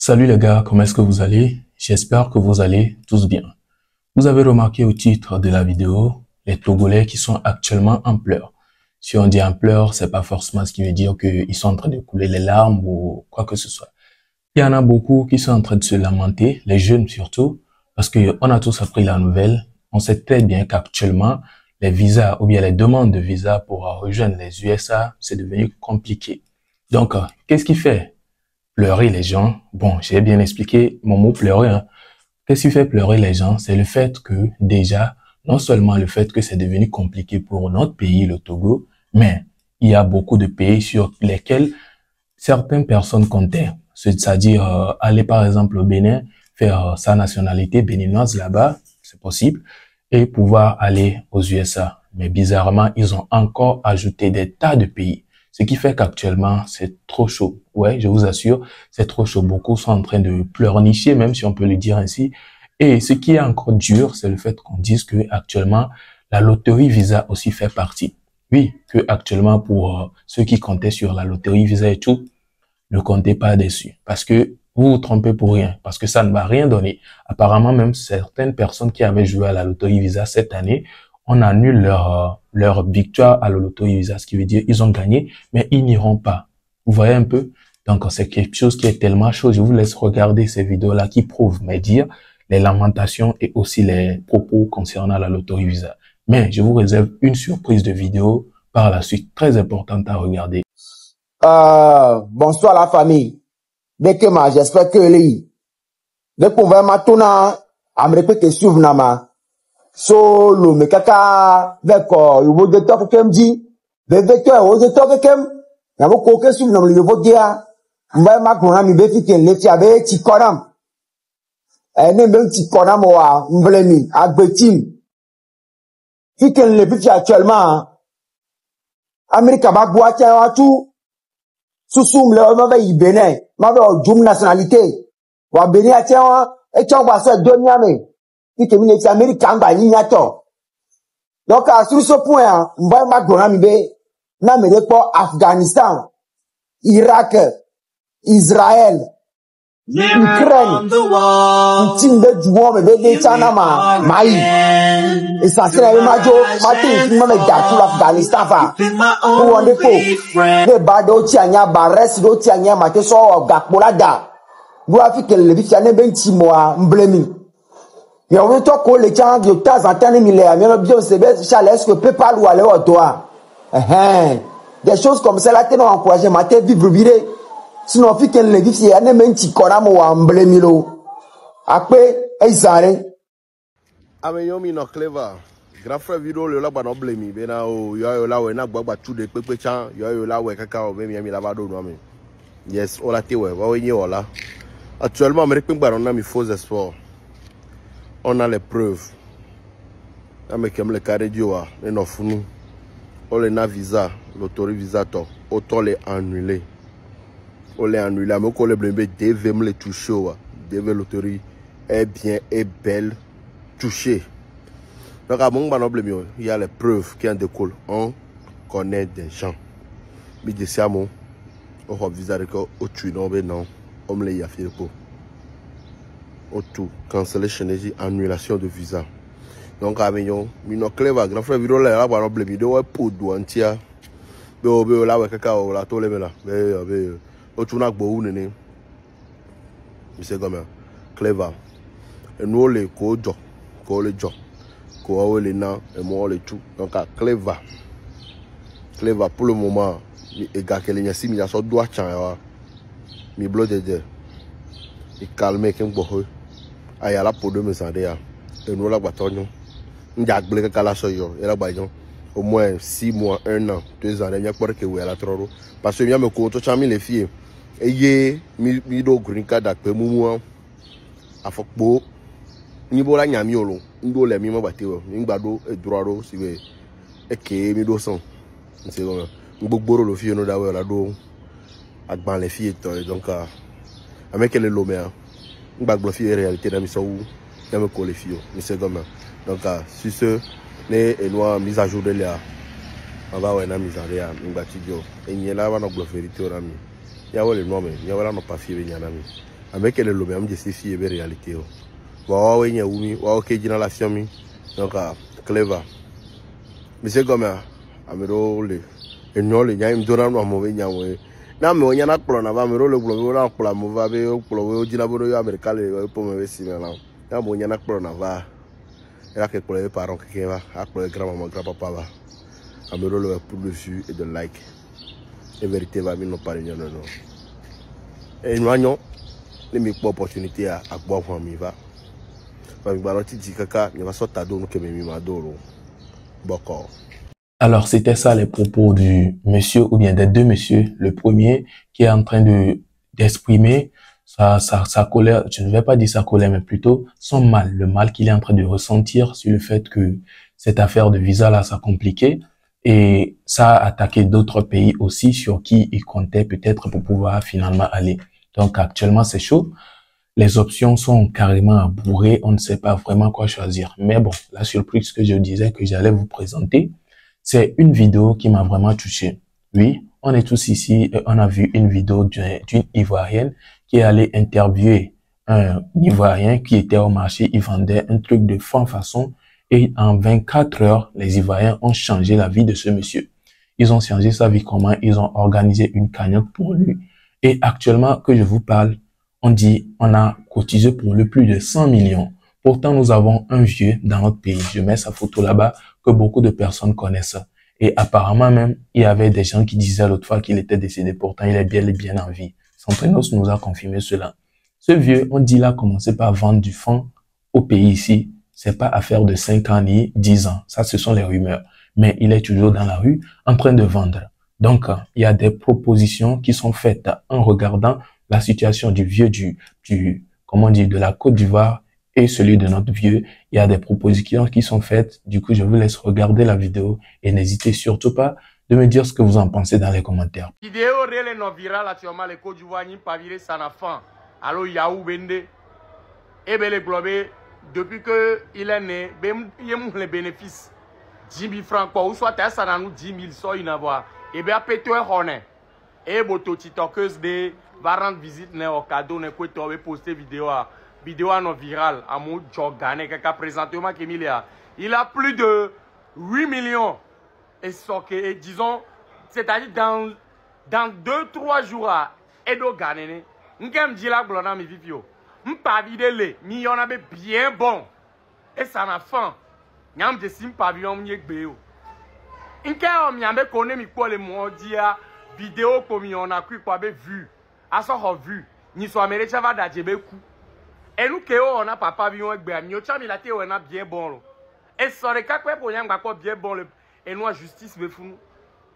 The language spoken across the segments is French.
Salut les gars, comment est-ce que vous allez? J'espère que vous allez tous bien. Vous avez remarqué au titre de la vidéo, les Togolais qui sont actuellement en pleurs. Si on dit en pleurs, c'est pas forcément ce qui veut dire qu'ils sont en train de couler les larmes ou quoi que ce soit. Il y en a beaucoup qui sont en train de se lamenter, les jeunes surtout, parce que on a tous appris la nouvelle. On sait très bien qu'actuellement, les visas ou bien les demandes de visa pour rejoindre les USA, c'est devenu compliqué. Donc, qu'est-ce qui fait pleurer les gens? Bon, j'ai bien expliqué mon mot pleurer, hein. Qu'est-ce qui fait pleurer les gens? C'est le fait que déjà, non seulement le fait que c'est devenu compliqué pour notre pays, le Togo, mais il y a beaucoup de pays sur lesquels certaines personnes comptaient. C'est-à-dire aller par exemple au Bénin, faire sa nationalité béninoise là-bas, c'est possible, et pouvoir aller aux USA. Mais bizarrement, ils ont encore ajouté des tas de pays. Ce qui fait qu'actuellement, c'est trop chaud. Ouais, je vous assure, c'est trop chaud. Beaucoup sont en train de pleurnicher, même si on peut le dire ainsi. Et ce qui est encore dur, c'est le fait qu'on dise que actuellement, la loterie Visa aussi fait partie. Oui, que actuellement, pour ceux qui comptaient sur la loterie Visa et tout, ne comptez pas dessus. Parce que vous vous trompez pour rien. Parce que ça ne va rien donner. Apparemment, même certaines personnes qui avaient joué à la loterie Visa cette année, on annule leur victoire à la loterie Visa. Ce qui veut dire ils ont gagné, mais ils n'iront pas. Vous voyez un peu? Donc, c'est quelque chose qui est tellement chaud. Je vous laisse regarder ces vidéos-là qui prouvent mes dires, les lamentations et aussi les propos concernant la loterie Visa. Mais je vous réserve une surprise de vidéo par la suite, très importante à regarder. Bonsoir la famille. Bekema, j'espère que les pouvez matuna amreke que suivre nama. So lo me kaka veko yo de to kem di. Veke o de to kem. Ya mo ko ke suivre nam le vo dia. Mba ma ko na mi be fi ken le ti abe ti konam. Ne me ti konam wa mblemi agbetim. Fi ken le bi actuellement. America ba boa tia wa tout. Soussoum le ma be Bénin, ma be djum nationalité. Wa Bénin a tien et tien ba so do niame. Qui te mine ti américain ba ni nyato. Donc sur ce point, mba ma gona mi be na me de pour Afghanistan, Irak, Israël, Ukraine. Tim be djouo me be de chana mai. Et ça c'est la majo, ma te ma me da tout l'Afghanistan fa. Pour on déco. Le bado ti anya bares do ti anya ma te so gakpola da. Do Afrique le bi fiane ben ti moa mblemi. Et on veut toi ko le tient de temps en temps mi le ami no bien c'est bien Charles est-ce que PayPal ou aller au toi. Des choses comme ça là te no encourager ma te vivre viré. Sinon Afrique le bi fiane ben ti kona mo mblemi lo. Après ezare Yomi no clever. Grand frère vidéo le la ba no blemi be na o yo la we na gbagba tu de pepe chan yo la we kaka o be mi la ba do no mi. Yes, ola te we wa we yin ola. Actuellement Amérique ba on a mi faux espoir. On a les preuves. Avec le carré dioa et no funu. On les na visa, l'autorité visa to, autant les annuler. On les annuler mais ko le blemi devait me les toucher wa. Devait l'autorité est bien et belle touché. Donc à mon problème, il y a les preuves qui en découlent. On connaît des gens. Mais de ça, on a visé au tuer non, on les a fait pour. Au tout, cancellation et annulation de visa. Donc à mon clever, grand frère vidéo là, on a problème, il doit pour douantia. Be là ouais cacao là tous les là. Au tout n'a pas où n'est. C'est comme clever. Et nous les codes. Ko le job ko le na et moi le tout donc à clever pour le moment et gars que les si mi so doit chan mi blood de et calmer ken bo aya la pour de me sande ya et nous la batonyo ndiak ble ka la so yo et la bayon au moins 6 mois 1 an 2 ans nya pour que we la trop parce que mi me ko to chami les filles et yé mi do green card ak pe mumu afokpo ni bola nyami olo ndo le mi mo batewo ni gbado eduraro sibe eke mi do son c'est comme gbogbo lo fi no da we la do agban les filles donc avec les lomé gbagbo fi réalité na mi so wu ya me ko les filles ni c'est comme donc sur ce né et noa mise à jour de là on va ouais na mise à là ngba ti jo et ni la va no gbo vérité ora mi ya wole no me ya wala no pa fi be nyana mi Avec elle, le même de ces filles est réalité. Waouh, il y a Oumi, waouh, qui est dans la fiamie. Donc, clever. Mais c'est comme ça. Amiro, le nyol, il y a une donnant dans mauvais nyamoué. Na me onya na kplo na va me le kplo na kplo mo va be kplo we di na bo yo america le po me si me na. Na mo onya na kplo na va. Era que kplo e parents que va, a kplo grand maman grand papa va. Amiro le pour dessus et de like. Et vérité va mi no parler non non. Et nous les mi opportunité à boire pour mi va. Va mi baloti di kaka, ni va sorta do no que me mi ma do. Boko. Alors, c'était ça les propos du monsieur ou bien des deux messieurs. Le premier qui est en train d'exprimer sa colère, je ne vais pas dire sa colère, mais plutôt son mal, le mal qu'il est en train de ressentir sur le fait que cette affaire de visa là, ça compliqué. Et ça a attaqué d'autres pays aussi sur qui il comptait peut-être pour pouvoir finalement aller. Donc, actuellement, c'est chaud. Les options sont carrément bourrées. On ne sait pas vraiment quoi choisir. Mais bon, la surprise que je disais que j'allais vous présenter, c'est une vidéo qui m'a vraiment touché. Oui, on est tous ici et on a vu une vidéo d'une Ivoirienne qui est allée interviewer un Ivoirien qui était au marché. Il vendait un truc de façon et en 24 heures, les Ivoiriens ont changé la vie de ce monsieur. Ils ont changé sa vie comment? Ils ont organisé une cagnotte pour lui. Et actuellement que je vous parle, on dit on a cotisé pour le plus de 100 millions. Pourtant, nous avons un vieux dans notre pays. Je mets sa photo là-bas que beaucoup de personnes connaissent. Et apparemment même, il y avait des gens qui disaient l'autre fois qu'il était décédé. Pourtant, il est bien en vie. Centrenos nous a confirmé cela. Ce vieux, on dit, il a commencé par vendre du fond au pays ici. C'est pas affaire de 5 ans ni 10 ans. Ça, ce sont les rumeurs. Mais il est toujours dans la rue en train de vendre. Donc, il y a des propositions qui sont faites en regardant la situation du vieux comment dire, de la Côte d'Ivoire et celui de notre vieux. Il y a des propositions qui sont faites. Du coup, je vous laisse regarder la vidéo et n'hésitez surtout pas de me dire ce que vous en pensez dans les commentaires. Vidéo réelle non virale actuellement les Côte d'Ivoire n'y pas viré ça n'a fin. Alors Yahoo Bende et ben les globés depuis que il est né, il y a les bénéfices 10 000 francs quoi ou soit ça n'a nous 10 000 soit une avoir et bien pété on est et boto tiktokeuse de va rendre visite né au cadeau né quoi tu poster vidéo non virale à mon Jorgane qui a présentement il a plus de 8 millions et et disons c'est-à-dire dans 2-3 jours à Edo Gane n'kem dit la glona mi vivio m'pas videle mi y en avait bien bon et ça n'a fin n'am de sim pavillon mi gbeo n'kem mi ambe connaît mi quoi le mondia vidéo comme on a cru quoi vu à ça vu ni soit américain chava d'ajebe coup et nous on a papa vivant avec bien mieux chami la on a bien bon et ça les cas pour y a bien bon et nous justice me fou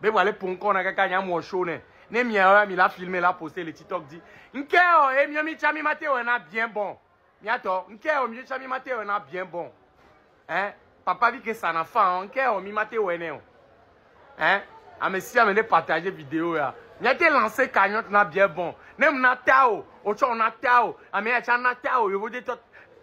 be wale pour qu'on a kaka nya mo show ne mi la filmer la poster le TikTok dit nkeo e mi chami mate on a bien bon mi ato nkeo mi chami mate on a bien bon hein papa dit que ça n'a fa nkeo mi mate on est hein a monsieur amener partager vidéo ya mi a été lancé cagnotte na bien bon nem na tao o cho na tao a mi a cha na tao yo dit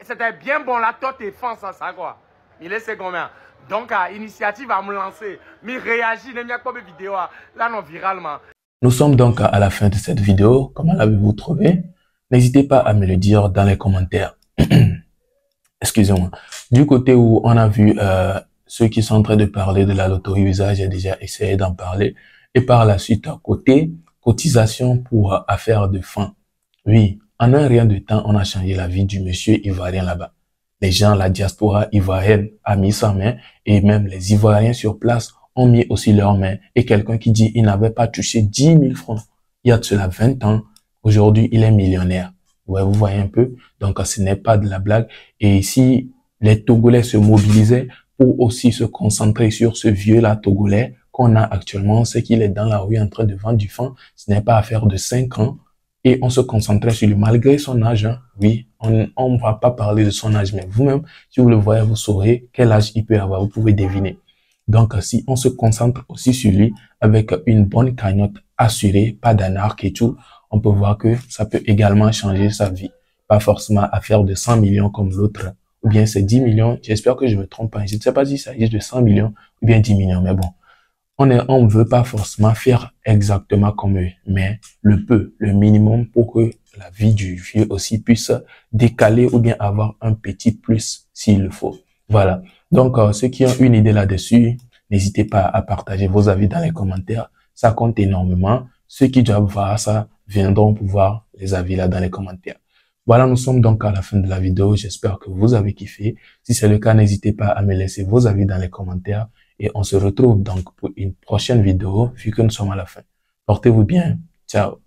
c'était bien bon la toi t'es fan ça quoi il est combien donc initiative à me lancer mais réagir ne m'y pas de vidéo là non viralement. Nous sommes donc à la fin de cette vidéo. Comment l'avez-vous trouvé? N'hésitez pas à me le dire dans les commentaires. Excusez-moi. Du côté où on a vu ceux qui sont en train de parler de la loterie visa, j'ai déjà essayé d'en parler. Et par la suite, à côté, cotisation pour affaires de fin. Oui, en un rien de temps, on a changé la vie du monsieur ivoirien là-bas. Les gens, la diaspora ivoirienne a mis sa main et même les Ivoiriens sur place ont mis aussi leurs mains. Et quelqu'un qui dit il n'avait pas touché 10 000 francs il y a de cela 20 ans, aujourd'hui il est millionnaire. Ouais, vous voyez un peu. Donc ce n'est pas de la blague. Et ici, les Togolais se mobilisaient pour aussi se concentrer sur ce vieux-là Togolais qu'on a actuellement. C'est qu'il est dans la rue en train de vendre du fan. Ce n'est pas affaire de 5 ans. Et on se concentrait sur lui malgré son âge. Hein. Oui, on ne va pas parler de son âge, mais vous-même, si vous le voyez, vous saurez quel âge il peut avoir. Vous pouvez deviner. Donc, si on se concentre aussi sur lui avec une bonne cagnotte assurée, pas d'anarque et tout, on peut voir que ça peut également changer sa vie. Pas forcément affaire de 100 millions comme l'autre, ou bien c'est 10 millions. J'espère que je me trompe pas. Je ne sais pas si ça s'agit de 100 millions ou bien 10 millions, mais bon. On ne veut pas forcément faire exactement comme eux, mais le minimum pour que la vie du vieux aussi puisse décaler ou bien avoir un petit plus s'il le faut. Voilà. Donc, ceux qui ont une idée là-dessus, n'hésitez pas à partager vos avis dans les commentaires. Ça compte énormément. Ceux qui doivent voir ça viendront pouvoir les avis là dans les commentaires. Voilà, nous sommes donc à la fin de la vidéo. J'espère que vous avez kiffé. Si c'est le cas, n'hésitez pas à me laisser vos avis dans les commentaires. Et on se retrouve donc pour une prochaine vidéo, vu que nous sommes à la fin. Portez-vous bien. Ciao.